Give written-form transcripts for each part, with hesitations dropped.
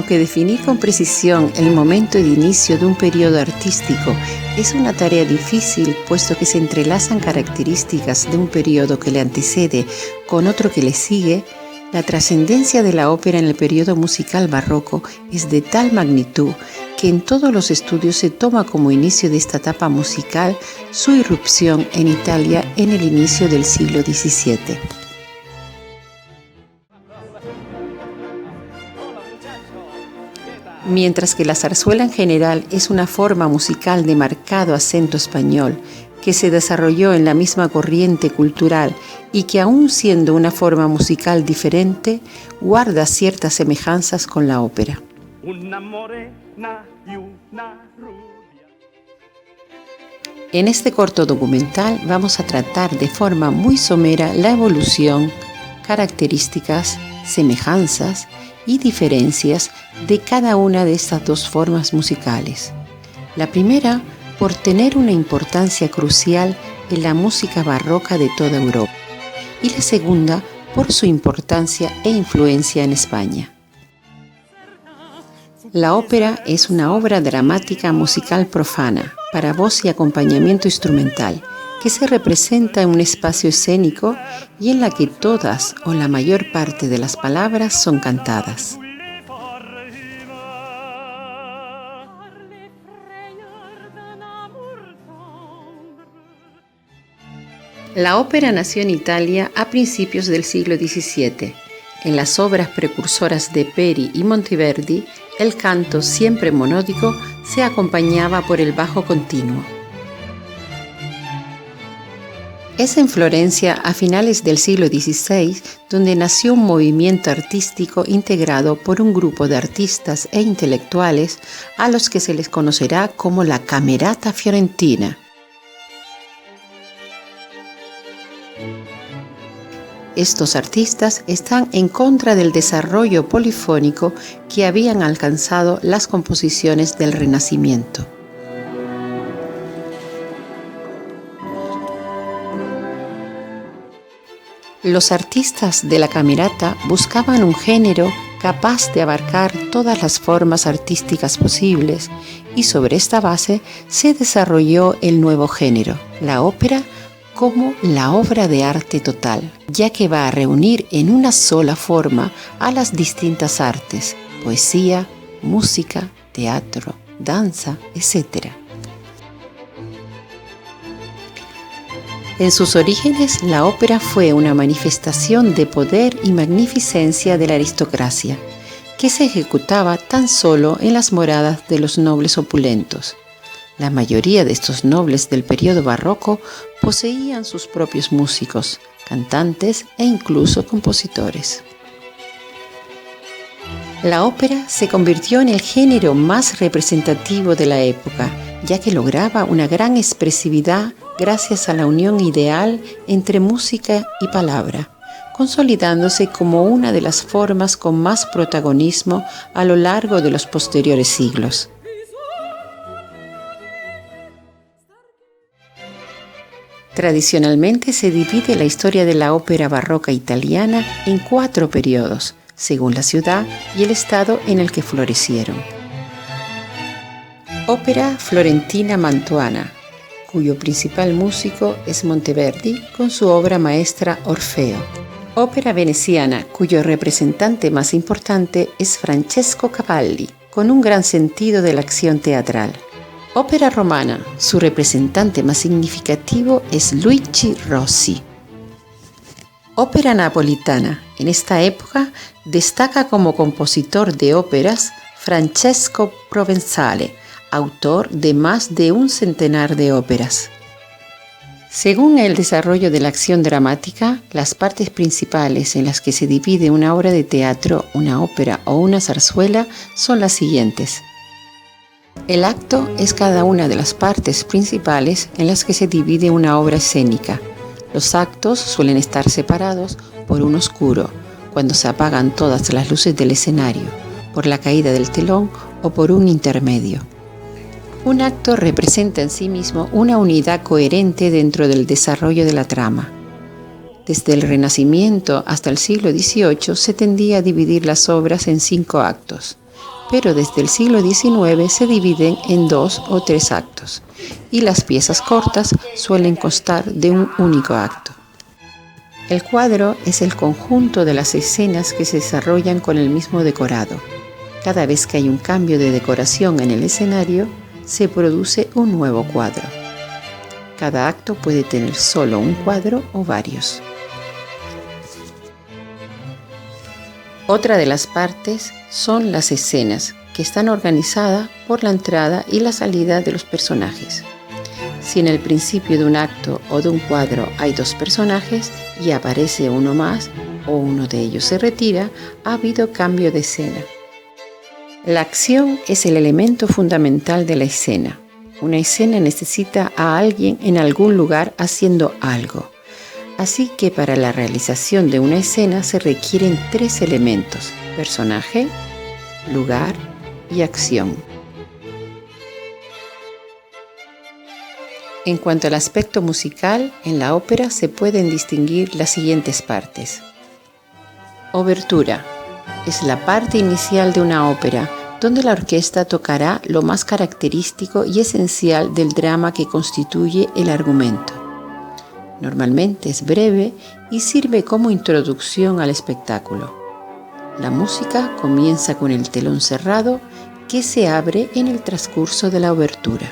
Aunque definir con precisión el momento de inicio de un periodo artístico es una tarea difícil, puesto que se entrelazan características de un periodo que le antecede con otro que le sigue, la trascendencia de la ópera en el periodo musical barroco es de tal magnitud que en todos los estudios se toma como inicio de esta etapa musical su irrupción en Italia en el inicio del siglo XVII. Mientras que la zarzuela en general es una forma musical de marcado acento español que se desarrolló en la misma corriente cultural y que aun siendo una forma musical diferente, guarda ciertas semejanzas con la ópera. En este corto documental vamos a tratar de forma muy somera la evolución, características, semejanzas y diferencias de cada una de estas dos formas musicales. La primera, por tener una importancia crucial en la música barroca de toda Europa, y la segunda, por su importancia e influencia en España. La ópera es una obra dramática musical profana, para voz y acompañamiento instrumental, que se representa en un espacio escénico y en la que todas o la mayor parte de las palabras son cantadas. La ópera nació en Italia a principios del siglo XVII. En las obras precursoras de Peri y Monteverdi, el canto, siempre monódico, se acompañaba por el bajo continuo. Es en Florencia, a finales del siglo XVI, donde nació un movimiento artístico integrado por un grupo de artistas e intelectuales a los que se les conocerá como la Camerata Fiorentina. Estos artistas están en contra del desarrollo polifónico que habían alcanzado las composiciones del Renacimiento. Los artistas de la Camerata buscaban un género capaz de abarcar todas las formas artísticas posibles y sobre esta base se desarrolló el nuevo género, la ópera, como la obra de arte total, ya que va a reunir en una sola forma a las distintas artes, poesía, música, teatro, danza, etc. En sus orígenes, la ópera fue una manifestación de poder y magnificencia de la aristocracia, que se ejecutaba tan solo en las moradas de los nobles opulentos. La mayoría de estos nobles del periodo barroco poseían sus propios músicos, cantantes e incluso compositores. La ópera se convirtió en el género más representativo de la época, ya que lograba una gran expresividad gracias a la unión ideal entre música y palabra, consolidándose como una de las formas con más protagonismo a lo largo de los posteriores siglos. Tradicionalmente se divide la historia de la ópera barroca italiana en 4 periodos, según la ciudad y el estado en el que florecieron. Ópera florentina mantuana, cuyo principal músico es Monteverdi con su obra maestra Orfeo. Ópera veneciana, cuyo representante más importante es Francesco Cavalli, con un gran sentido de la acción teatral. Ópera romana, su representante más significativo es Luigi Rossi. Ópera napolitana, en esta época destaca como compositor de óperas Francesco Provenzale, autor de más de un centenar de óperas. Según el desarrollo de la acción dramática, las partes principales en las que se divide una obra de teatro, una ópera o una zarzuela son las siguientes. El acto es cada una de las partes principales en las que se divide una obra escénica. Los actos suelen estar separados por un oscuro, cuando se apagan todas las luces del escenario, por la caída del telón o por un intermedio. Un acto representa en sí mismo una unidad coherente dentro del desarrollo de la trama. Desde el Renacimiento hasta el siglo XVIII se tendía a dividir las obras en 5 actos. pero desde el siglo XIX se dividen en 2 o 3 actos, y las piezas cortas suelen constar de un único acto. El cuadro es el conjunto de las escenas que se desarrollan con el mismo decorado. Cada vez que hay un cambio de decoración en el escenario, se produce un nuevo cuadro. Cada acto puede tener solo un cuadro o varios. Otra de las partes son las escenas, que están organizadas por la entrada y la salida de los personajes. Si en el principio de un acto o de un cuadro hay 2 personajes y aparece uno más o uno de ellos se retira, ha habido cambio de escena. La acción es el elemento fundamental de la escena. Una escena necesita a alguien en algún lugar haciendo algo. Así que para la realización de una escena se requieren 3 elementos: personaje, lugar y acción. En cuanto al aspecto musical, en la ópera se pueden distinguir las siguientes partes. Obertura. Es la parte inicial de una ópera, donde la orquesta tocará lo más característico y esencial del drama que constituye el argumento. Normalmente es breve y sirve como introducción al espectáculo. La música comienza con el telón cerrado que se abre en el transcurso de la obertura.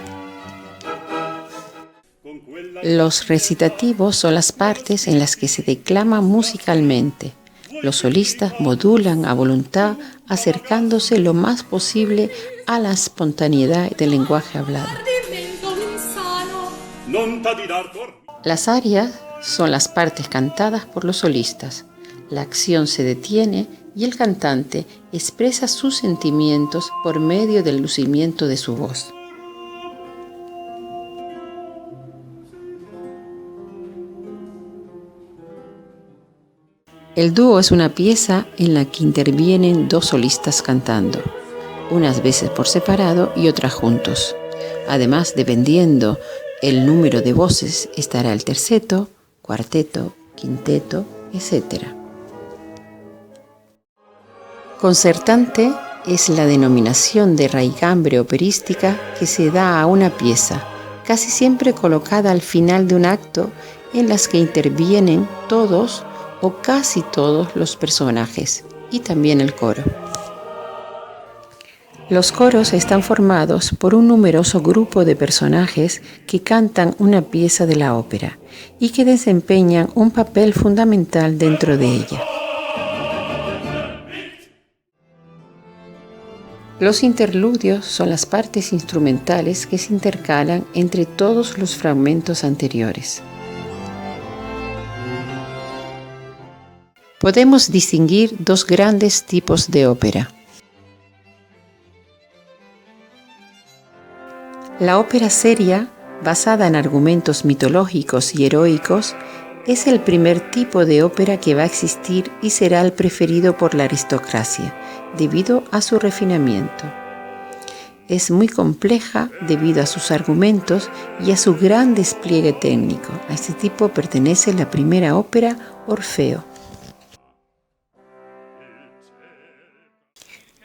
Los recitativos son las partes en las que se declama musicalmente. Los solistas modulan a voluntad, acercándose lo más posible a la espontaneidad del lenguaje hablado. Las arias son las partes cantadas por los solistas. La acción se detiene y el cantante expresa sus sentimientos por medio del lucimiento de su voz. El dúo es una pieza en la que intervienen 2 solistas cantando, unas veces por separado y otras juntos. Además, dependiendo el número de voces, estará el terceto, cuarteto, quinteto, etc. Concertante es la denominación de raigambre operística que se da a una pieza, casi siempre colocada al final de un acto, en las que intervienen todos o casi todos los personajes, y también el coro. Los coros están formados por un numeroso grupo de personajes que cantan una pieza de la ópera y que desempeñan un papel fundamental dentro de ella. Los interludios son las partes instrumentales que se intercalan entre todos los fragmentos anteriores. Podemos distinguir 2 grandes tipos de ópera. La ópera seria, basada en argumentos mitológicos y heroicos, es el primer tipo de ópera que va a existir y será el preferido por la aristocracia, debido a su refinamiento. Es muy compleja debido a sus argumentos y a su gran despliegue técnico. A este tipo pertenece la primera ópera, Orfeo.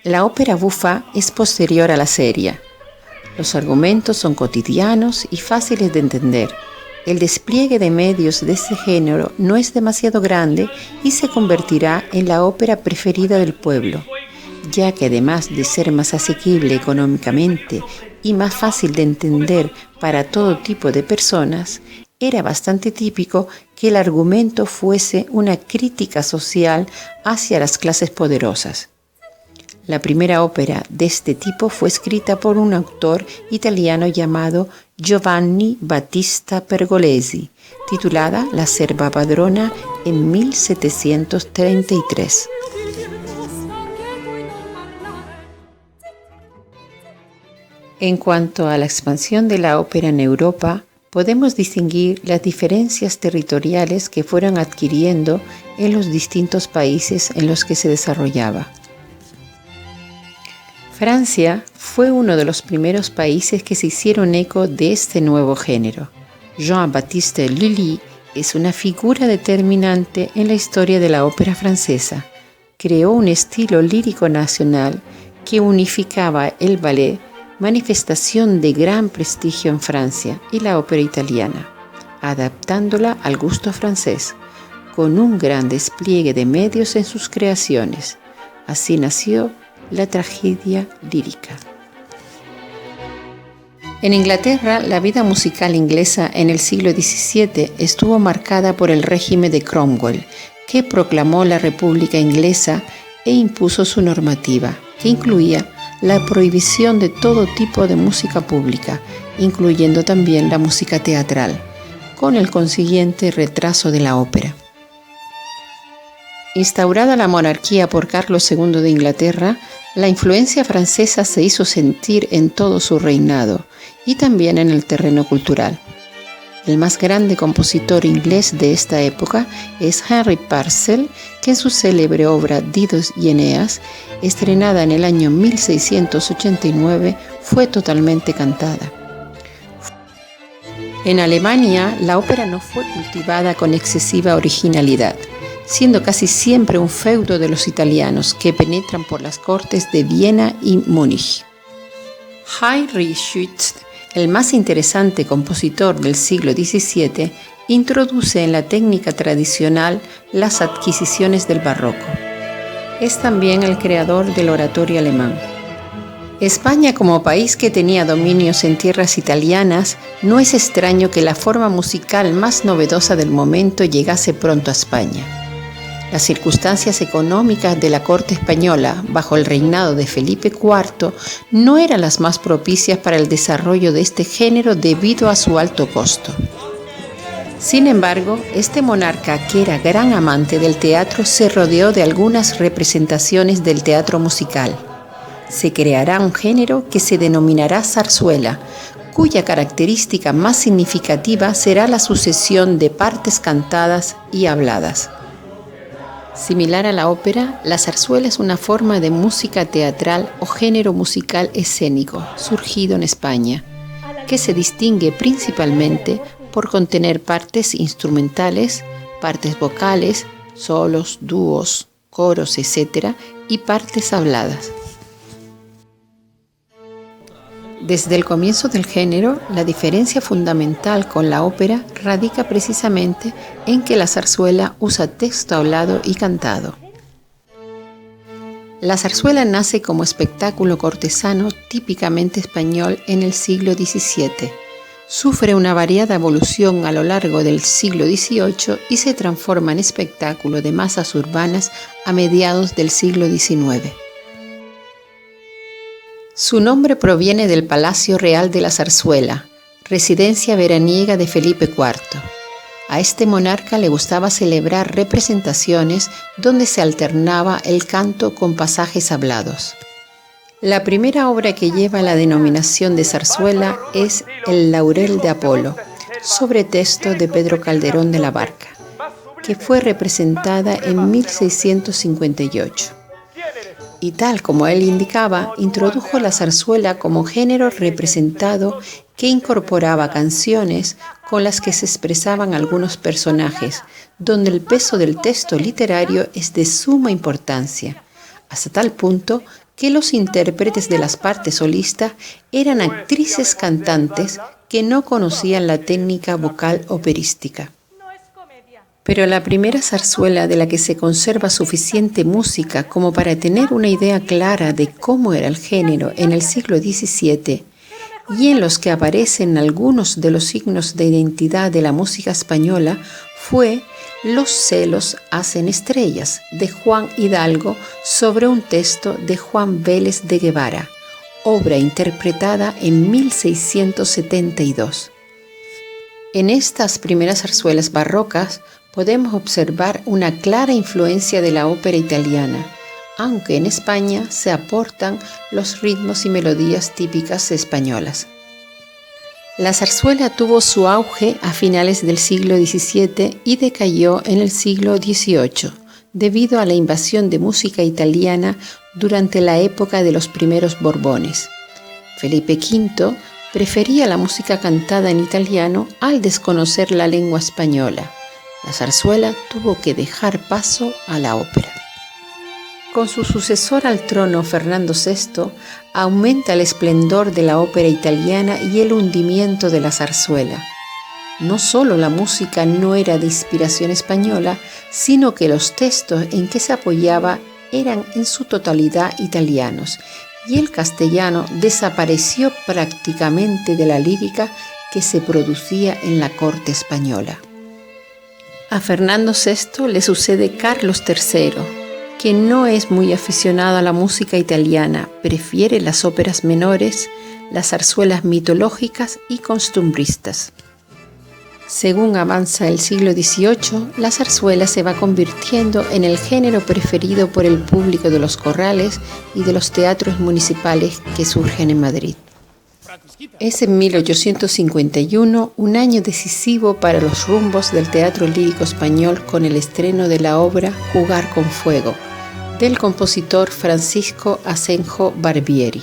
La ópera bufa es posterior a la seria. Los argumentos son cotidianos y fáciles de entender. El despliegue de medios de este género no es demasiado grande y se convertirá en la ópera preferida del pueblo, ya que además de ser más asequible económicamente y más fácil de entender para todo tipo de personas, era bastante típico que el argumento fuese una crítica social hacia las clases poderosas. La primera ópera de este tipo fue escrita por un autor italiano llamado Giovanni Battista Pergolesi, titulada La Serva Padrona en 1733. En cuanto a la expansión de la ópera en Europa, podemos distinguir las diferencias territoriales que fueron adquiriendo en los distintos países en los que se desarrollaba. Francia fue uno de los primeros países que se hicieron eco de este nuevo género. Jean-Baptiste Lully es una figura determinante en la historia de la ópera francesa. Creó un estilo lírico nacional que unificaba el ballet, manifestación de gran prestigio en Francia, y la ópera italiana, adaptándola al gusto francés, con un gran despliegue de medios en sus creaciones. Así nació la tragedia lírica. En Inglaterra, la vida musical inglesa en el siglo XVII estuvo marcada por el régimen de Cromwell, que proclamó la República Inglesa e impuso su normativa, que incluía la prohibición de todo tipo de música pública, incluyendo también la música teatral, con el consiguiente retraso de la ópera. Instaurada la monarquía por Carlos II de Inglaterra, la influencia francesa se hizo sentir en todo su reinado y también en el terreno cultural. El más grande compositor inglés de esta época es Henry Purcell, que en su célebre obra Didos y Eneas, estrenada en el año 1689, fue totalmente cantada. En Alemania, la ópera no fue cultivada con excesiva originalidad, siendo casi siempre un feudo de los italianos que penetran por las cortes de Viena y Múnich. Heinrich Schütz, el más interesante compositor del siglo XVII, introduce en la técnica tradicional las adquisiciones del barroco. Es también el creador del oratorio alemán. España, como país que tenía dominios en tierras italianas, no es extraño que la forma musical más novedosa del momento llegase pronto a España. Las circunstancias económicas de la corte española bajo el reinado de Felipe IV no eran las más propicias para el desarrollo de este género debido a su alto costo. Sin embargo, este monarca, que era gran amante del teatro, se rodeó de algunas representaciones del teatro musical. Se creará un género que se denominará zarzuela, cuya característica más significativa será la sucesión de partes cantadas y habladas. Similar a la ópera, la zarzuela es una forma de música teatral o género musical escénico surgido en España, que se distingue principalmente por contener partes instrumentales, partes vocales, solos, dúos, coros, etc., y partes habladas. Desde el comienzo del género, la diferencia fundamental con la ópera radica precisamente en que la zarzuela usa texto hablado y cantado. La zarzuela nace como espectáculo cortesano típicamente español en el siglo XVII. Sufre una variada evolución a lo largo del siglo XVIII y se transforma en espectáculo de masas urbanas a mediados del siglo XIX. Su nombre proviene del Palacio Real de la Zarzuela, residencia veraniega de Felipe IV. A este monarca le gustaba celebrar representaciones donde se alternaba el canto con pasajes hablados. La primera obra que lleva la denominación de zarzuela es El Laurel de Apolo, sobre texto de Pedro Calderón de la Barca, que fue representada en 1658. Y tal como él indicaba, introdujo la zarzuela como género representado que incorporaba canciones con las que se expresaban algunos personajes, donde el peso del texto literario es de suma importancia, hasta tal punto que los intérpretes de las partes solistas eran actrices cantantes que no conocían la técnica vocal operística. Pero la primera zarzuela de la que se conserva suficiente música como para tener una idea clara de cómo era el género en el siglo XVII y en los que aparecen algunos de los signos de identidad de la música española fue Los celos hacen estrellas, de Juan Hidalgo, sobre un texto de Juan Vélez de Guevara, obra interpretada en 1672. En estas primeras zarzuelas barrocas podemos observar una clara influencia de la ópera italiana, aunque en España se aportan los ritmos y melodías típicas españolas. La zarzuela tuvo su auge a finales del siglo XVII y decayó en el siglo XVIII, debido a la invasión de música italiana durante la época de los primeros Borbones. Felipe V prefería la música cantada en italiano al desconocer la lengua española. La zarzuela tuvo que dejar paso a la ópera. Con su sucesor al trono, Fernando VI, aumenta el esplendor de la ópera italiana y el hundimiento de la zarzuela. No solo la música no era de inspiración española, sino que los textos en que se apoyaba eran en su totalidad italianos, y el castellano desapareció prácticamente de la lírica que se producía en la corte española. A Fernando VI le sucede Carlos III, que no es muy aficionado a la música italiana, prefiere las óperas menores, las zarzuelas mitológicas y costumbristas. Según avanza el siglo XVIII, la zarzuela se va convirtiendo en el género preferido por el público de los corrales y de los teatros municipales que surgen en Madrid. Es en 1851 un año decisivo para los rumbos del teatro lírico español con el estreno de la obra Jugar con Fuego, del compositor Francisco Asenjo Barbieri.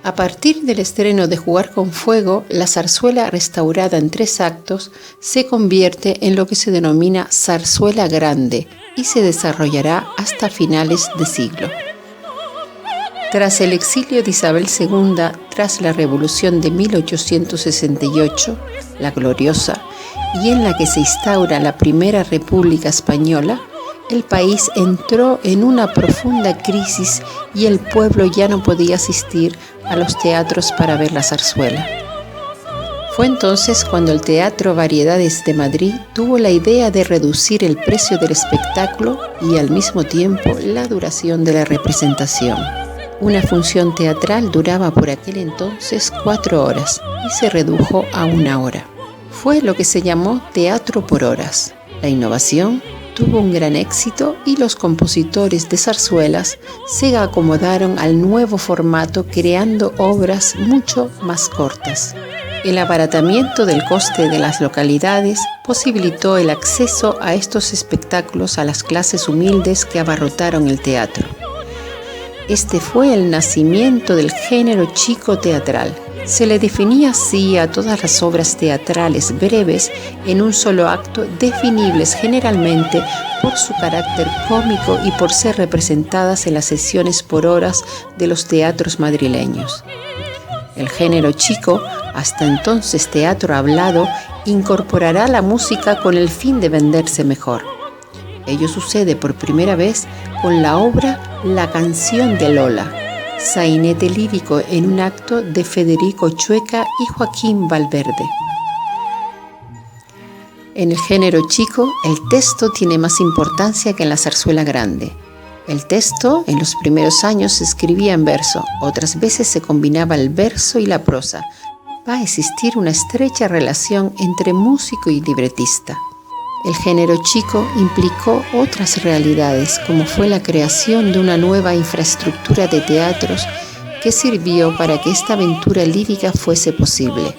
A partir del estreno de Jugar con Fuego, la zarzuela restaurada en 3 actos se convierte en lo que se denomina zarzuela grande y se desarrollará hasta finales de siglo. Tras el exilio de Isabel II, tras la Revolución de 1868, la gloriosa, y en la que se instaura la Primera República Española, el país entró en una profunda crisis y el pueblo ya no podía asistir a los teatros para ver la zarzuela. Fue entonces cuando el Teatro Variedades de Madrid tuvo la idea de reducir el precio del espectáculo y al mismo tiempo la duración de la representación. Una función teatral duraba por aquel entonces 4 horas y se redujo a 1 hora. Fue lo que se llamó teatro por horas. La innovación tuvo un gran éxito y los compositores de zarzuelas se acomodaron al nuevo formato creando obras mucho más cortas. El abaratamiento del coste de las localidades posibilitó el acceso a estos espectáculos a las clases humildes que abarrotaron el teatro. Este fue el nacimiento del género chico teatral. Se le definía así a todas las obras teatrales breves en un solo acto, definibles generalmente por su carácter cómico y por ser representadas en las sesiones por horas de los teatros madrileños. El género chico, hasta entonces teatro hablado, incorporará la música con el fin de venderse mejor. Ello sucede por primera vez con la obra La canción de Lola, sainete lírico en un acto de Federico Chueca y Joaquín Valverde. En el género chico, el texto tiene más importancia que en la zarzuela grande. El texto, en los primeros años, se escribía en verso, otras veces se combinaba el verso y la prosa. Va a existir una estrecha relación entre músico y libretista. El género chico implicó otras realidades, como fue la creación de una nueva infraestructura de teatros que sirvió para que esta aventura lírica fuese posible.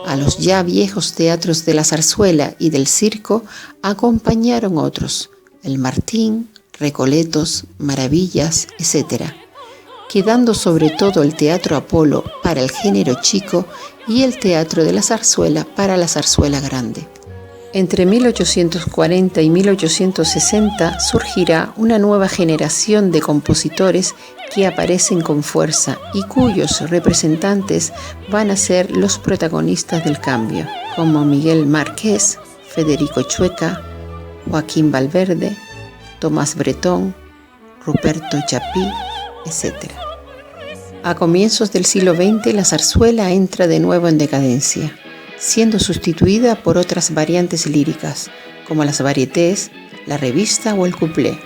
A los ya viejos teatros de la zarzuela y del circo acompañaron otros, el Martín, Recoletos, Maravillas, etc., quedando sobre todo el Teatro Apolo para el género chico y el Teatro de la Zarzuela para la zarzuela grande. Entre 1840 y 1860 surgirá una nueva generación de compositores que aparecen con fuerza y cuyos representantes van a ser los protagonistas del cambio, como Miguel Márquez, Federico Chueca, Joaquín Valverde, Tomás Bretón, Ruperto Chapí, etc. A comienzos del siglo XX, la zarzuela entra de nuevo en decadencia, siendo sustituida por otras variantes líricas, como las varietés, la revista o el cuplé.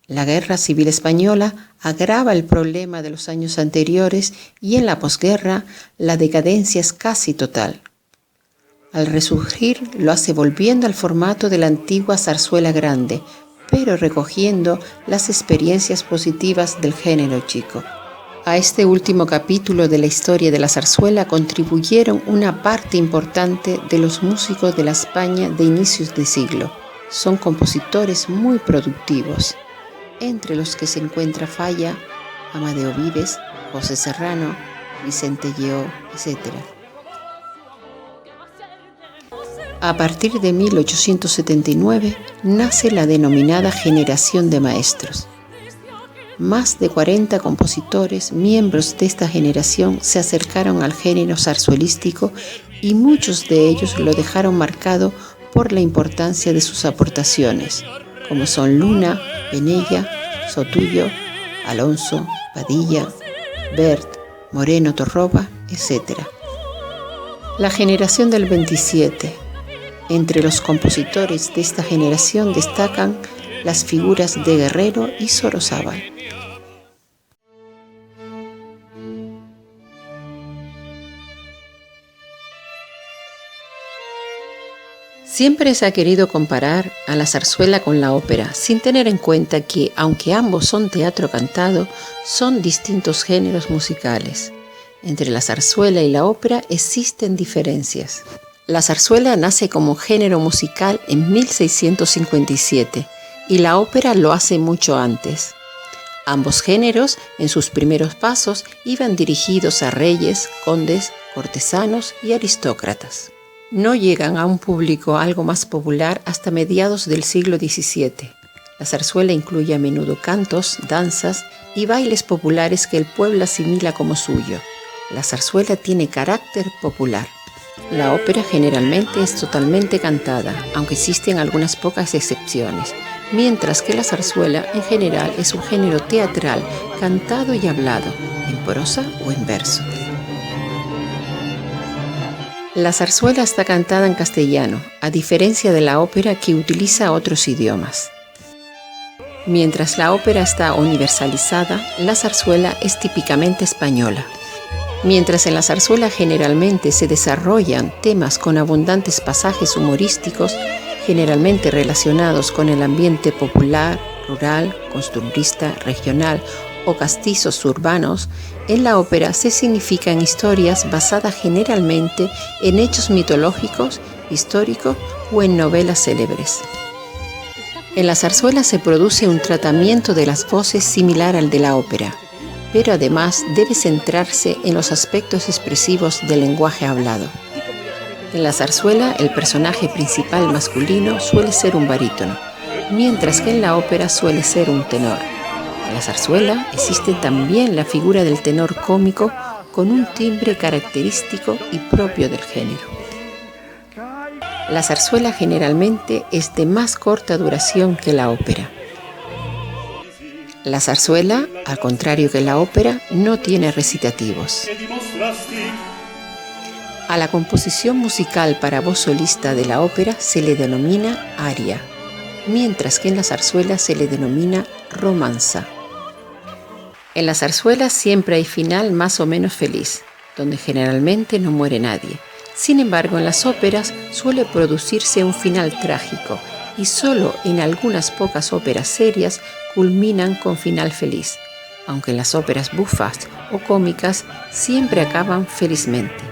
La Guerra Civil Española agrava el problema de los años anteriores y en la posguerra la decadencia es casi total. Al resurgir lo hace volviendo al formato de la antigua zarzuela grande, pero recogiendo las experiencias positivas del género chico. A este último capítulo de la historia de la zarzuela contribuyeron una parte importante de los músicos de la España de inicios de siglo. Son compositores muy productivos, entre los que se encuentra Falla, Amadeo Vives, José Serrano, Vicente Lleó, etc. A partir de 1879 nace la denominada generación de maestros. Más de 40 compositores, miembros de esta generación, se acercaron al género zarzuelístico y muchos de ellos lo dejaron marcado por la importancia de sus aportaciones, como son Luna, Penella, Sotullo, Alonso, Padilla, Bert, Moreno Torroba, etc. La generación del 27. Entre los compositores de esta generación destacan las figuras de Guerrero y Sorozábal. Siempre se ha querido comparar a la zarzuela con la ópera, sin tener en cuenta que, aunque ambos son teatro cantado, son distintos géneros musicales. Entre la zarzuela y la ópera existen diferencias. La zarzuela nace como género musical en 1657 y la ópera lo hace mucho antes. Ambos géneros, en sus primeros pasos, iban dirigidos a reyes, condes, cortesanos y aristócratas. No llegan a un público algo más popular hasta mediados del siglo XVII. La zarzuela incluye a menudo cantos, danzas y bailes populares que el pueblo asimila como suyo. La zarzuela tiene carácter popular. La ópera generalmente es totalmente cantada, aunque existen algunas pocas excepciones, mientras que la zarzuela en general es un género teatral cantado y hablado, en prosa o en verso. La zarzuela está cantada en castellano, a diferencia de la ópera que utiliza otros idiomas. Mientras la ópera está universalizada, la zarzuela es típicamente española. Mientras en la zarzuela generalmente se desarrollan temas con abundantes pasajes humorísticos, generalmente relacionados con el ambiente popular, rural, costumbrista, regional o castizos urbanos, en la ópera se significan historias basadas generalmente en hechos mitológicos, históricos o en novelas célebres. En la zarzuela se produce un tratamiento de las voces similar al de la ópera, pero además debe centrarse en los aspectos expresivos del lenguaje hablado. En la zarzuela, el personaje principal masculino suele ser un barítono, mientras que en la ópera suele ser un tenor. En la zarzuela existe también la figura del tenor cómico con un timbre característico y propio del género. La zarzuela generalmente es de más corta duración que la ópera. La zarzuela, al contrario que la ópera, no tiene recitativos. A la composición musical para voz solista de la ópera se le denomina aria, mientras que en la zarzuela se le denomina romanza. En la zarzuela siempre hay final más o menos feliz, donde generalmente no muere nadie. Sin embargo, en las óperas suele producirse un final trágico y solo en algunas pocas óperas serias culminan con final feliz, aunque en las óperas bufas o cómicas siempre acaban felizmente.